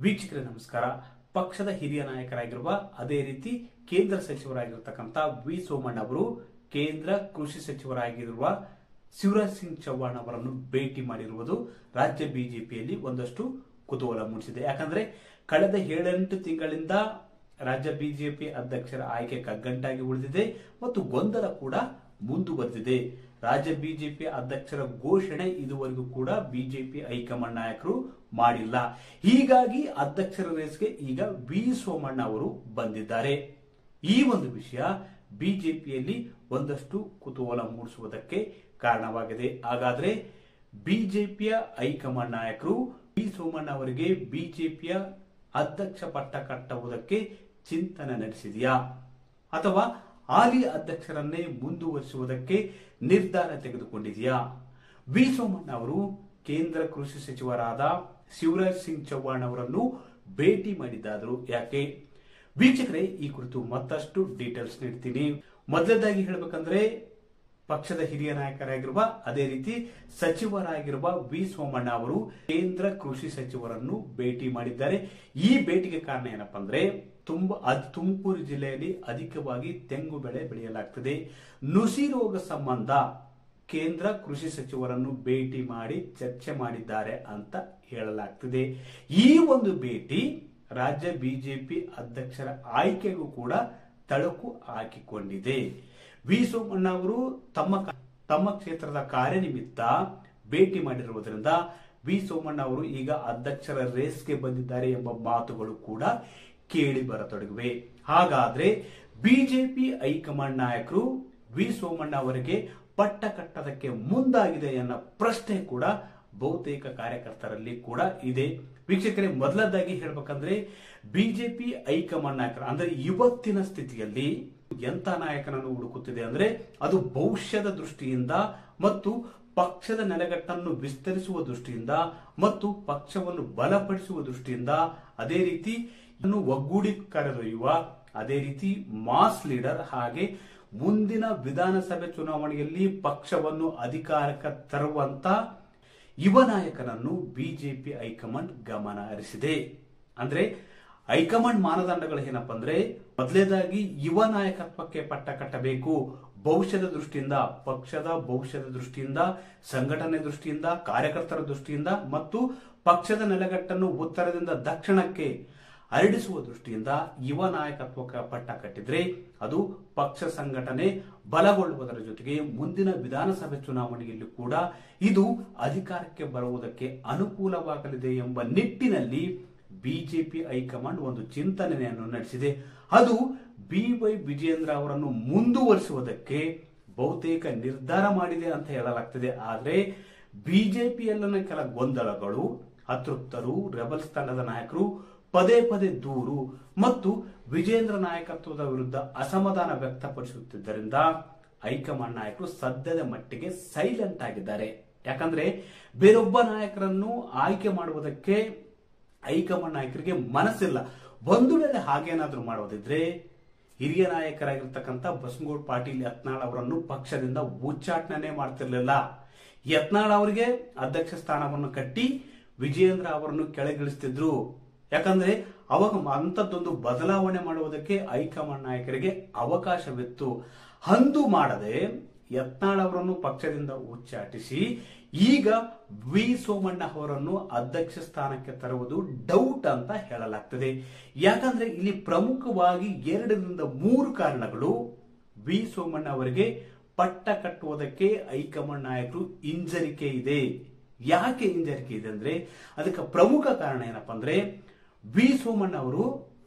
ವೀಕ್ಷಕರೇ ನಮಸ್ಕಾರ. ಪಕ್ಷದ ಹಿರಿಯ ನಾಯಕರಾಗಿರುವ ಅದೇ ರೀತಿ ಕೇಂದ್ರ ಸಚಿವರಾಗಿರತಕ್ಕಂತ ವಿ ಸೋಮಣ್ಣ ಅವರು ಕೇಂದ್ರ ಕೃಷಿ ಸಚಿವರಾಗಿರುವ ಶಿವರಾಜ್ ಸಿಂಗ್ ಚೌಹಾಣ್ ಅವರನ್ನು ಭೇಟಿ ಮಾಡಿರುವುದು ರಾಜ್ಯ ಬಿಜೆಪಿಯಲ್ಲಿ ಒಂದಷ್ಟು ಕುತೂಹಲ ಮೂಡಿಸಿದೆ. ಯಾಕಂದ್ರೆ ಕಳೆದ 7-8 ತಿಂಗಳಿಂದ ರಾಜ್ಯ ಬಿಜೆಪಿ ಅಧ್ಯಕ್ಷರ ಆಯ್ಕೆ ಕಗ್ಗಂಟಾಗಿ ಉಳಿದಿದೆ ಮತ್ತು ಗೊಂದಲ ಕೂಡ ಮುಂದುವರೆದಿದೆ. ರಾಜ್ಯ ಬಿಜೆಪಿ ಅಧ್ಯಕ್ಷರ ಘೋಷಣೆ ಇದುವರೆಗೂ ಕೂಡ ಬಿಜೆಪಿ ಹೈಕಮಾಂಡ್ ನಾಯಕರು ಮಾಡಿಲ್ಲ. ಹೀಗಾಗಿ ಅಧ್ಯಕ್ಷರ ರೇಸ್ಗೆ ಈಗ ವಿ ಸೋಮಣ್ಣ ಅವರು ಬಂದಿದ್ದಾರೆ. ಈ ಒಂದು ವಿಷಯ ಬಿಜೆಪಿಯಲ್ಲಿ ಒಂದಷ್ಟು ಕುತೂಹಲ ಮೂಡಿಸುವುದಕ್ಕೆ ಕಾರಣವಾಗಿದೆ. ಹಾಗಾದ್ರೆ ಬಿಜೆಪಿಯ ಹೈಕಮಾಂಡ್ ನಾಯಕರು ವಿ ಸೋಮಣ್ಣ ಅವರಿಗೆ ಬಿಜೆಪಿಯ ಅಧ್ಯಕ್ಷ ಪಟ್ಟ ಕಟ್ಟುವುದಕ್ಕೆ ಚಿಂತನೆ ನಡೆಸಿದೆಯಾ ಅಥವಾ ಹಾಲಿ ಅಧ್ಯಕ್ಷರನ್ನೇ ಮುಂದುವರಿಸುವುದಕ್ಕೆ ನಿರ್ಧಾರ ತೆಗೆದುಕೊಂಡಿದೆಯಾ? ವಿ ಸೋಮಣ್ಣ ಅವರು ಕೇಂದ್ರ ಕೃಷಿ ಸಚಿವರಾದ ಶಿವರಾಜ್ ಸಿಂಗ್ ಚೌಹಾಣ್ ಅವರನ್ನು ಭೇಟಿ ಮಾಡಿದ್ದಾದರು. ಯಾಕೆ? ವೀಕ್ಷಕರೇ, ಈ ಕುರಿತು ಮತ್ತಷ್ಟು ಡೀಟೇಲ್ಸ್ ನೀಡ್ತೀನಿ. ಮೊದಲದಾಗಿ ಹೇಳಬೇಕಂದ್ರೆ ಪಕ್ಷದ ಹಿರಿಯ ನಾಯಕರಾಗಿರುವ ಅದೇ ರೀತಿ ಸಚಿವರಾಗಿರುವ ವಿ ಸೋಮಣ್ಣ ಅವರು ಕೇಂದ್ರ ಕೃಷಿ ಸಚಿವರನ್ನು ಭೇಟಿ ಮಾಡಿದ್ದಾರೆ. ಈ ಭೇಟಿಗೆ ಕಾರಣ ಏನಪ್ಪಾ ಅಂದ್ರೆ ತುಮಕೂರು ಜಿಲ್ಲೆಯಲ್ಲಿ ಅಧಿಕವಾಗಿ ತೆಂಗು ಬೆಳೆ ಬೆಳೆಯಲಾಗ್ತದೆ. ನುಸಿ ರೋಗ ಸಂಬಂಧ ಕೇಂದ್ರ ಕೃಷಿ ಸಚಿವರನ್ನು ಭೇಟಿ ಮಾಡಿ ಚರ್ಚೆ ಮಾಡಿದ್ದಾರೆ ಅಂತ ಹೇಳಲಾಗ್ತದೆ. ಈ ಒಂದು ಭೇಟಿ ರಾಜ್ಯ ಬಿಜೆಪಿ ಅಧ್ಯಕ್ಷರ ಆಯ್ಕೆಗೂ ಕೂಡ ತಳಕು ಹಾಕಿಕೊಂಡಿದೆ. ವಿ ಸೋಮಣ್ಣ ಅವರು ತಮ್ಮ ಕ್ಷೇತ್ರದ ಕಾರ್ಯನಿಮಿತ್ತ ಭೇಟಿ ಮಾಡಿರುವುದರಿಂದ ವಿ ಸೋಮಣ್ಣ ಅವರು ಈಗ ಅಧ್ಯಕ್ಷರ ರೇಸ್ಗೆ ಬಂದಿದ್ದಾರೆ ಎಂಬ ಮಾತುಗಳು ಕೂಡ ಕೇಳಿ ಬರತೊಡಗಿವೆ. ಹಾಗಾದ್ರೆ ಬಿಜೆಪಿ ಹೈಕಮಾಂಡ್ ನಾಯಕರು ವಿ ಸೋಮಣ್ಣ ಅವರಿಗೆ ಪಟ್ಟ ಕಟ್ಟದಕ್ಕೆ ಮುಂದಾಗಿದೆ ಎನ್ನೋ ಪ್ರಶ್ನೆ ಕೂಡ ಬಹುತೇಕ ಕಾರ್ಯಕರ್ತರಲ್ಲಿ ಕೂಡ ಇದೆ. ವೀಕ್ಷಕರೇ, ಮೊದಲದಾಗಿ ಹೇಳ್ಬೇಕಂದ್ರೆ ಬಿಜೆಪಿ ಹೈಕಮಾಂಡ್ ನಾಯಕರು ಅಂದ್ರೆ ಇವತ್ತಿನ ಸ್ಥಿತಿಯಲ್ಲಿ ಎಂತ ನಾಯಕನನ್ನು ಹುಡುಕುತ್ತಿದೆ ಅಂದ್ರೆ ಅದು ಭವಿಷ್ಯದ ದೃಷ್ಟಿಯಿಂದ ಮತ್ತು ಪಕ್ಷದ ನೆಲೆಗಟ್ಟನ್ನು ವಿಸ್ತರಿಸುವ ದೃಷ್ಟಿಯಿಂದ ಮತ್ತು ಪಕ್ಷವನ್ನು ಬಲಪಡಿಸುವ ದೃಷ್ಟಿಯಿಂದ ಅದೇ ರೀತಿ ಒಗ್ಗೂಡಿ ಕರೆದೊಯ್ಯುವ ಅದೇ ರೀತಿ ಮಾಸ್ ಲೀಡರ್ ಹಾಗೆ ಮುಂದಿನ ವಿಧಾನಸಭೆ ಚುನಾವಣೆಯಲ್ಲಿ ಪಕ್ಷವನ್ನು ಅಧಿಕಾರಕ್ಕೆ ತರುವಂತ ಯುವ ನಾಯಕನನ್ನು ಬಿಜೆಪಿ ಹೈಕಮಾಂಡ್ ಗಮನ ಹರಿಸಿದೆ. ಅಂದ್ರೆ ಹೈಕಮಾಂಡ್ ಮಾನದಂಡಗಳು ಏನಪ್ಪಾ ಅಂದ್ರೆ ಮೊದಲೇದಾಗಿ ಯುವ ನಾಯಕತ್ವಕ್ಕೆ ಪಟ್ಟ ಕಟ್ಟಬೇಕು. ಭವಿಷ್ಯದ ದೃಷ್ಟಿಯಿಂದ, ಪಕ್ಷದ ಭವಿಷ್ಯದ ದೃಷ್ಟಿಯಿಂದ, ಸಂಘಟನೆ ದೃಷ್ಟಿಯಿಂದ, ಕಾರ್ಯಕರ್ತರ ದೃಷ್ಟಿಯಿಂದ ಮತ್ತು ಪಕ್ಷದ ನೆಲೆಗಟ್ಟನ್ನು ಉತ್ತರದಿಂದ ದಕ್ಷಿಣಕ್ಕೆ ಹರಡಿಸುವ ದೃಷ್ಟಿಯಿಂದ ಯುವ ನಾಯಕತ್ವಕ್ಕೆ ಪಟ್ಟ ಕಟ್ಟಿದ್ರೆ ಅದು ಪಕ್ಷ ಸಂಘಟನೆ ಬಲಗೊಳ್ಳುವುದರ ಜೊತೆಗೆ ಮುಂದಿನ ವಿಧಾನಸಭೆ ಚುನಾವಣೆಯಲ್ಲಿ ಕೂಡ ಇದು ಅಧಿಕಾರಕ್ಕೆ ಬರುವುದಕ್ಕೆ ಅನುಕೂಲವಾಗಲಿದೆ ಎಂಬ ನಿಟ್ಟಿನಲ್ಲಿ ಬಿಜೆಪಿ ಹೈಕಮಾಂಡ್ ಒಂದು ಚಿಂತನೆಯನ್ನು ನಡೆಸಿದೆ. ಅದು ಬಿ.ವೈ. ವಿಜಯೇಂದ್ರ ಅವರನ್ನು ಮುಂದುವರಿಸುವುದಕ್ಕೆ ಬಹುತೇಕ ನಿರ್ಧಾರ ಮಾಡಿದೆ ಅಂತ ಹೇಳಲಾಗ್ತದೆ. ಆದರೆ ಬಿಜೆಪಿಯಲ್ಲಿನ ಕೆಲ ಗೊಂದಲಗಳು, ಅತೃಪ್ತರು, ರೆಬಲ್ಸ್ ತಂಡದ ನಾಯಕರು ಪದೇ ಪದೇ ದೂರು ಮತ್ತು ವಿಜೇಂದ್ರ ನಾಯಕತ್ವದ ವಿರುದ್ಧ ಅಸಮಾಧಾನ ವ್ಯಕ್ತಪಡಿಸುತ್ತಿದ್ದರಿಂದ ಹೈಕಮಾಂಡ್ ನಾಯಕರು ಸದ್ಯದ ಮಟ್ಟಿಗೆ ಸೈಲೆಂಟ್ ಆಗಿದ್ದಾರೆ. ಯಾಕಂದ್ರೆ ಬೇರೊಬ್ಬ ನಾಯಕರನ್ನು ಆಯ್ಕೆ ಮಾಡುವುದಕ್ಕೆ ಹೈಕಮಾಂಡ್ ನಾಯಕರಿಗೆ ಮನಸ್ಸಿಲ್ಲ. ಒಂದು ವೇಳೆ ಹಾಗೇನಾದ್ರೂ ಮಾಡೋದಿದ್ರೆ ಹಿರಿಯ ನಾಯಕರಾಗಿರ್ತಕ್ಕಂಥ ಬಸನಗೌಡ ಪಾಟೀಲ್ ಯತ್ನಾಳ್ ಅವರನ್ನು ಪಕ್ಷದಿಂದ ಉಚ್ಚಾಟನೆ ಮಾಡ್ತಿರ್ಲಿಲ್ಲ. ಯತ್ನಾಳ್ ಅವರಿಗೆ ಅಧ್ಯಕ್ಷ ಸ್ಥಾನವನ್ನು ಕಟ್ಟಿ ವಿಜಯೇಂದ್ರ ಅವರನ್ನು ಕೆಳಗಿಳಿಸ್ತಿದ್ರು. ಯಾಕಂದ್ರೆ ಅವಾಗ ಅಂತದ್ದೊಂದು ಬದಲಾವಣೆ ಮಾಡುವುದಕ್ಕೆ ಹೈಕಮಾಂಡ್ ನಾಯಕರಿಗೆ ಅವಕಾಶವಿತ್ತು. ಅಂದು ಮಾಡದೆ ಯತ್ನಾಳ್ ಅವರನ್ನು ಪಕ್ಷದಿಂದ ಉಚ್ಚಾಟಿಸಿ ಈಗ ವಿ ಸೋಮಣ್ಣ ಅವರನ್ನು ಅಧ್ಯಕ್ಷ ಸ್ಥಾನಕ್ಕೆ ತರುವುದು ಡೌಟ್ ಅಂತ ಹೇಳಲಾಗ್ತದೆ. ಯಾಕಂದ್ರೆ ಇಲ್ಲಿ ಪ್ರಮುಖವಾಗಿ 2-3 ಕಾರಣಗಳು ವಿ ಸೋಮಣ್ಣ ಅವರಿಗೆ ಪಟ್ಟ ಕಟ್ಟುವುದಕ್ಕೆ ಹೈಕಮಾಂಡ್ ನಾಯಕರು ಹಿಂಜರಿಕೆ ಇದೆ. ಯಾಕೆ ಹಿಂಜರಿಕೆ ಇದೆ ಅಂದ್ರೆ ಅದಕ್ಕೆ ಪ್ರಮುಖ ಕಾರಣ ಏನಪ್ಪಾ ಅಂದ್ರೆ ವಿ ಸೋಮಣ್ಣ ಅವರು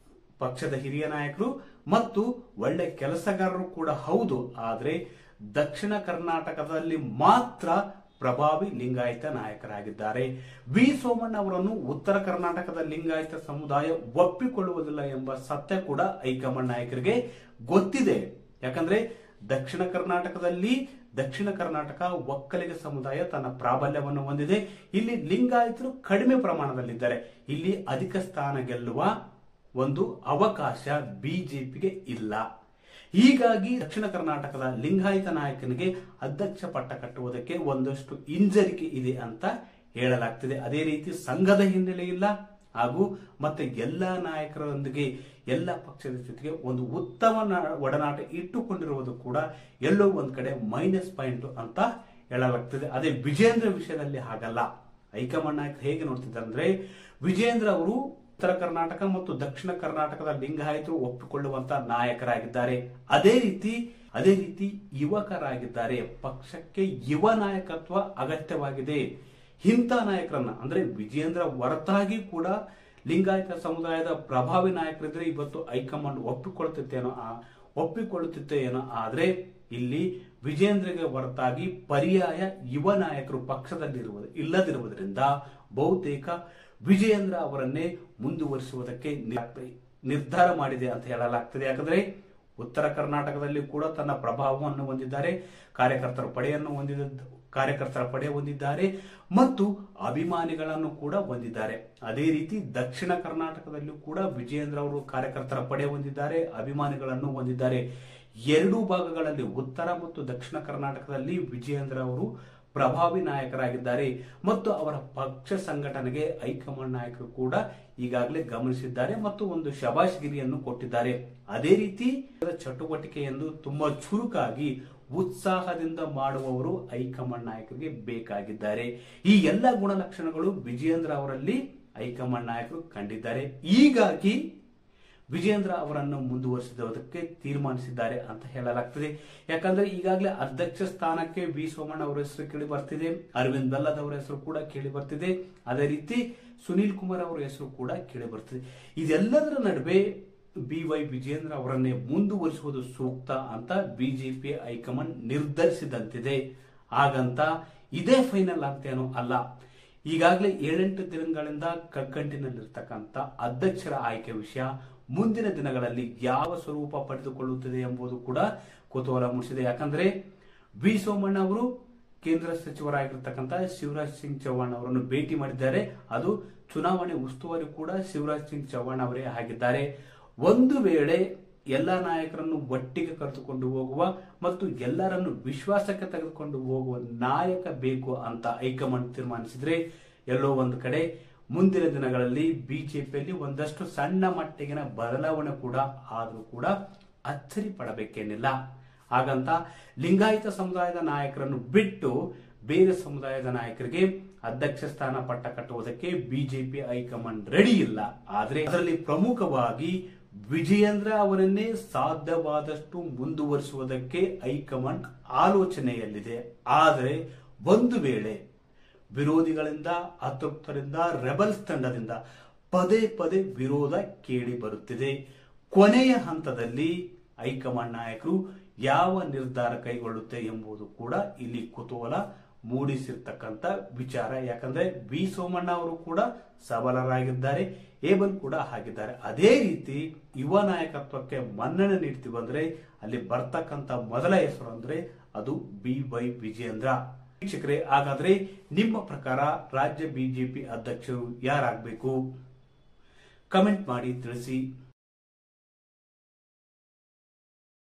ಪಕ್ಷದ ಹಿರಿಯ ನಾಯಕರು ಮತ್ತು ಒಳ್ಳೆ ಕೆಲಸಗಾರರು ಕೂಡ ಹೌದು. ಆದ್ರೆ ದಕ್ಷಿಣ ಕರ್ನಾಟಕದಲ್ಲಿ ಮಾತ್ರ ಪ್ರಭಾವಿ ಲಿಂಗಾಯತ ನಾಯಕರಾಗಿದ್ದಾರೆ. ವಿ ಸೋಮಣ್ಣ ಅವರನ್ನು ಉತ್ತರ ಕರ್ನಾಟಕದ ಲಿಂಗಾಯತ ಸಮುದಾಯ ಒಪ್ಪಿಕೊಳ್ಳುವುದಿಲ್ಲ ಎಂಬ ಸತ್ಯ ಕೂಡ ಹೈಕಮಾಂಡ್ ನಾಯಕರಿಗೆ ಗೊತ್ತಿದೆ. ಯಾಕಂದ್ರೆ ದಕ್ಷಿಣ ಕರ್ನಾಟಕ ಒಕ್ಕಲಿಗ ಸಮುದಾಯ ತನ್ನ ಪ್ರಾಬಲ್ಯವನ್ನು ಹೊಂದಿದೆ. ಇಲ್ಲಿ ಲಿಂಗಾಯತರು ಕಡಿಮೆ ಪ್ರಮಾಣದಲ್ಲಿದ್ದಾರೆ. ಇಲ್ಲಿ ಅಧಿಕ ಸ್ಥಾನ ಗೆಲ್ಲುವ ಒಂದು ಅವಕಾಶ ಬಿಜೆಪಿಗೆ ಇಲ್ಲ. ಹೀಗಾಗಿ ದಕ್ಷಿಣ ಕರ್ನಾಟಕದ ಲಿಂಗಾಯತ ನಾಯಕನಿಗೆ ಅಧ್ಯಕ್ಷ ಪಟ್ಟ ಕಟ್ಟುವುದಕ್ಕೆ ಒಂದಷ್ಟು ಹಿಂಜರಿಕೆ ಇದೆ ಅಂತ ಹೇಳಲಾಗ್ತಿದೆ. ಅದೇ ರೀತಿ ಸಂಘದ ಹಿನ್ನೆಲೆ ಇಲ್ಲ, ಹಾಗೂ ಮತ್ತೆ ಎಲ್ಲಾ ನಾಯಕರೊಂದಿಗೆ ಎಲ್ಲ ಪಕ್ಷದ ಜೊತೆಗೆ ಒಂದು ಉತ್ತಮ ಒಡನಾಟ ಇಟ್ಟುಕೊಂಡಿರುವುದು ಕೂಡ ಎಲ್ಲೋ ಒಂದ್ ಕಡೆ ಮೈನಸ್ ಪಾಯಿಂಟ್ ಅಂತ ಹೇಳಲಾಗ್ತದೆ. ಅದೇ ವಿಜೇಂದ್ರ ವಿಷಯದಲ್ಲಿ ಹಾಗಲ್ಲ. ಹೈಕಮಾಂಡ್ ನಾಯಕರು ಹೇಗೆ ನೋಡ್ತಿದ್ದಾರೆ ಅಂದ್ರೆ, ವಿಜೇಂದ್ರ ಅವರು ಉತ್ತರ ಕರ್ನಾಟಕ ಮತ್ತು ದಕ್ಷಿಣ ಕರ್ನಾಟಕದ ಲಿಂಗಾಯತರು ಒಪ್ಪಿಕೊಳ್ಳುವಂತ ನಾಯಕರಾಗಿದ್ದಾರೆ. ಅದೇ ರೀತಿ ಯುವಕರಾಗಿದ್ದಾರೆ. ಪಕ್ಷಕ್ಕೆ ಯುವ ನಾಯಕತ್ವ ಅಗತ್ಯವಾಗಿದೆ. ಇಂಥ ನಾಯಕರನ್ನ ಅಂದ್ರೆ ವಿಜೇಂದ್ರ ಹೊರತಾಗಿ ಕೂಡ ಲಿಂಗಾಯತ ಸಮುದಾಯದ ಪ್ರಭಾವಿ ನಾಯಕರಿದ್ರೆ ಇವತ್ತು ಹೈಕಮಾಂಡ್ ಒಪ್ಪಿಕೊಳ್ಳುತ್ತಿತ್ತೆ ಏನೋ. ಆದ್ರೆ ಇಲ್ಲಿ ವಿಜೇಂದ್ರಗೆ ಹೊರತಾಗಿ ಪರ್ಯಾಯ ಯುವ ನಾಯಕರು ಪಕ್ಷದಲ್ಲಿ ಇಲ್ಲದಿರುವುದರಿಂದ ಬಹುತೇಕ ವಿಜೇಂದ್ರ ಅವರನ್ನೇ ಮುಂದುವರಿಸುವುದಕ್ಕೆ ನಿರ್ಧಾರ ಮಾಡಿದೆ ಅಂತ ಹೇಳಲಾಗ್ತದೆ. ಯಾಕಂದ್ರೆ ಉತ್ತರ ಕರ್ನಾಟಕದಲ್ಲಿ ಕೂಡ ತನ್ನ ಪ್ರಭಾವವನ್ನು ಹೊಂದಿದ್ದಾರೆ, ಕಾರ್ಯಕರ್ತರ ಪಡೆ ಹೊಂದಿದ್ದಾರೆ ಮತ್ತು ಅಭಿಮಾನಿಗಳನ್ನು ಕೂಡ ಹೊಂದಿದ್ದಾರೆ. ಅದೇ ರೀತಿ ದಕ್ಷಿಣ ಕರ್ನಾಟಕದಲ್ಲೂ ಕೂಡ ವಿಜೇಂದ್ರ ಅವರು ಕಾರ್ಯಕರ್ತರ ಪಡೆ ಹೊಂದಿದ್ದಾರೆ, ಅಭಿಮಾನಿಗಳನ್ನು ಹೊಂದಿದ್ದಾರೆ. ಎರಡೂ ಭಾಗಗಳಲ್ಲಿ ಉತ್ತರ ಮತ್ತು ದಕ್ಷಿಣ ಕರ್ನಾಟಕದಲ್ಲಿ ವಿಜೇಂದ್ರ ಅವರು ಪ್ರಭಾವಿ ನಾಯಕರಾಗಿದ್ದಾರೆ ಮತ್ತು ಅವರ ಪಕ್ಷ ಸಂಘಟನೆಗೆ ಹೈಕಮಾಂಡ್ ನಾಯಕರು ಕೂಡ ಈಗಾಗಲೇ ಗಮನಿಸಿದ್ದಾರೆ ಮತ್ತು ಒಂದು ಶಬಾಷ್ಗಿರಿಯನ್ನು ಕೊಟ್ಟಿದ್ದಾರೆ. ಅದೇ ರೀತಿ ಚಟುವಟಿಕೆಯನ್ನು ತುಂಬಾ ಚುರುಕಾಗಿ ಉತ್ಸಾಹದಿಂದ ಮಾಡುವವರು ಹೈಕಮಾಂಡ್ ನಾಯಕರಿಗೆ ಬೇಕಾಗಿದ್ದಾರೆ. ಈ ಎಲ್ಲ ಗುಣಲಕ್ಷಣಗಳು ವಿಜೇಂದ್ರ ಅವರಲ್ಲಿ ಹೈಕಮಾಂಡ್ ನಾಯಕರು ಕಂಡಿದ್ದಾರೆ. ಹೀಗಾಗಿ ವಿಜೇಂದ್ರ ಅವರನ್ನು ಮುಂದುವರಿಸುವುದಕ್ಕೆ ತೀರ್ಮಾನಿಸಿದ್ದಾರೆ ಅಂತ ಹೇಳಲಾಗ್ತದೆ. ಯಾಕಂದ್ರೆ ಈಗಾಗಲೇ ಅಧ್ಯಕ್ಷ ಸ್ಥಾನಕ್ಕೆ ವಿ ಸೋಮಣ್ಣ ಅವರ ಹೆಸರು ಕೇಳಿ ಬರ್ತಿದೆ, ಅರವಿಂದ್ ಬೆಲ್ಲದ್ ಅವರ ಹೆಸರು ಕೂಡ ಕೇಳಿ ಬರ್ತಿದೆ, ಅದೇ ರೀತಿ ಸುನೀಲ್ ಕುಮಾರ್ ಅವರ ಹೆಸರು ಕೂಡ ಕೇಳಿ ಬರ್ತಿದೆ. ಇದೆಲ್ಲದರ ನಡುವೆ BY ವಿಜೇಂದ್ರ ಅವರನ್ನೇ ಮುಂದುವರಿಸುವುದು ಸೂಕ್ತ ಅಂತ ಬಿಜೆಪಿ ಹೈಕಮಾಂಡ್ ನಿರ್ಧರಿಸಿದಂತಿದೆ. ಹಾಗಂತ ಇದೇ ಫೈನಲ್ ಅಂತೇನೋ ಅಲ್ಲ. ಈಗಾಗಲೇ 7-8 ದಿನಗಳಿಂದ ಕಗ್ಗಂಟಿನಲ್ಲಿರ್ತಕ್ಕಂಥ ಅಧ್ಯಕ್ಷರ ಆಯ್ಕೆ ವಿಷಯ ಮುಂದಿನ ದಿನಗಳಲ್ಲಿ ಯಾವ ಸ್ವರೂಪ ಪಡೆದುಕೊಳ್ಳುತ್ತದೆ ಎಂಬುದು ಕೂಡ ಕುತೂಹಲ ಮೂಡಿಸಿದೆ. ಯಾಕಂದ್ರೆ ವಿ ಸೋಮಣ್ಣ ಅವರು ಕೇಂದ್ರ ಸಚಿವರಾಗಿರ್ತಕ್ಕಂಥ ಶಿವರಾಜ್ ಸಿಂಗ್ ಚೌಹಾಣ್ ಅವರನ್ನು ಭೇಟಿ ಮಾಡಿದ್ದಾರೆ. ಅದು ಚುನಾವಣೆ ಉಸ್ತುವಾರಿ ಕೂಡ ಶಿವರಾಜ್ ಸಿಂಗ್ ಚೌಹಾಣ್ ಅವರೇ ಆಗಿದ್ದಾರೆ. ಒಂದು ವೇಳೆ ಎಲ್ಲ ನಾಯಕರನ್ನು ಒಟ್ಟಿಗೆ ಕರೆದುಕೊಂಡು ಹೋಗುವ ಮತ್ತು ಎಲ್ಲರನ್ನು ವಿಶ್ವಾಸಕ್ಕೆ ತೆಗೆದುಕೊಂಡು ಹೋಗುವ ನಾಯಕ ಬೇಕು ಅಂತ ಹೈಕಮಾಂಡ್ ತೀರ್ಮಾನಿಸಿದ್ರೆ ಎಲ್ಲೋ ಒಂದು ಕಡೆ ಮುಂದಿನ ದಿನಗಳಲ್ಲಿ ಬಿಜೆಪಿಯಲ್ಲಿ ಒಂದಷ್ಟು ಸಣ್ಣ ಮಟ್ಟಿಗಿನ ಬದಲಾವಣೆ ಕೂಡ ಆದರೂ ಕೂಡ ಅಚ್ಚರಿ ಪಡಬೇಕೇನಿಲ್ಲ. ಹಾಗಂತ ಲಿಂಗಾಯತ ಸಮುದಾಯದ ನಾಯಕರನ್ನು ಬಿಟ್ಟು ಬೇರೆ ಸಮುದಾಯದ ನಾಯಕರಿಗೆ ಅಧ್ಯಕ್ಷ ಸ್ಥಾನ ಪಟ್ಟ ಕಟ್ಟುವುದಕ್ಕೆ ಬಿಜೆಪಿ ಹೈಕಮಾಂಡ್ ರೆಡಿ ಇಲ್ಲ. ಆದ್ರೆ ಅದರಲ್ಲಿ ಪ್ರಮುಖವಾಗಿ ವಿಜಯೇಂದ್ರ ಅವರನ್ನೇ ಸಾಧ್ಯವಾದಷ್ಟು ಮುಂದುವರಿಸುವುದಕ್ಕೆ ಹೈಕಮಾಂಡ್ ಆಲೋಚನೆಯಲ್ಲಿದೆ. ಆದರೆ ಒಂದು ವೇಳೆ ವಿರೋಧಿಗಳಿಂದ, ಅತೃಪ್ತರಿಂದ, ರೆಬಲ್ಸ್ ತಂಡದಿಂದ ಪದೇ ಪದೇ ವಿರೋಧ ಕೇಳಿ ಬರುತ್ತಿದೆ. ಕೊನೆಯ ಹಂತದಲ್ಲಿ ಹೈಕಮಾಂಡ್ ನಾಯಕರು ಯಾವ ನಿರ್ಧಾರ ಕೈಗೊಳ್ಳುತ್ತೆ ಎಂಬುದು ಕೂಡ ಇಲ್ಲಿ ಕುತೂಹಲ ಮೂಡಿಸಿರ್ತಕ್ಕಂಥ ವಿಚಾರ. ಯಾಕಂದ್ರೆ ವಿ ಸೋಮಣ್ಣ ಅವರು ಕೂಡ ಸಬಲರಾಗಿದ್ದಾರೆ, ಏಬಲ್ ಕೂಡ ಆಗಿದ್ದಾರೆ. ಅದೇ ರೀತಿ ಯುವ ನಾಯಕತ್ವಕ್ಕೆ ಮನ್ನಣೆ ನೀಡ್ತೀವಿ ಅಂದ್ರೆ ಅಲ್ಲಿ ಬರ್ತಕ್ಕಂಥ ಮೊದಲ ಹೆಸರು ಅಂದ್ರೆ ಅದು BY ವಿಜೇಂದ್ರ. ವೀಕ್ಷಕರೇ, ಹಾಗಾದ್ರೆ ನಿಮ್ಮ ಪ್ರಕಾರ ರಾಜ್ಯ ಬಿಜೆಪಿ ಅಧ್ಯಕ್ಷರು ಯಾರಾಗಬೇಕು? ಕಮೆಂಟ್ ಮಾಡಿ ತಿಳಿಸಿ.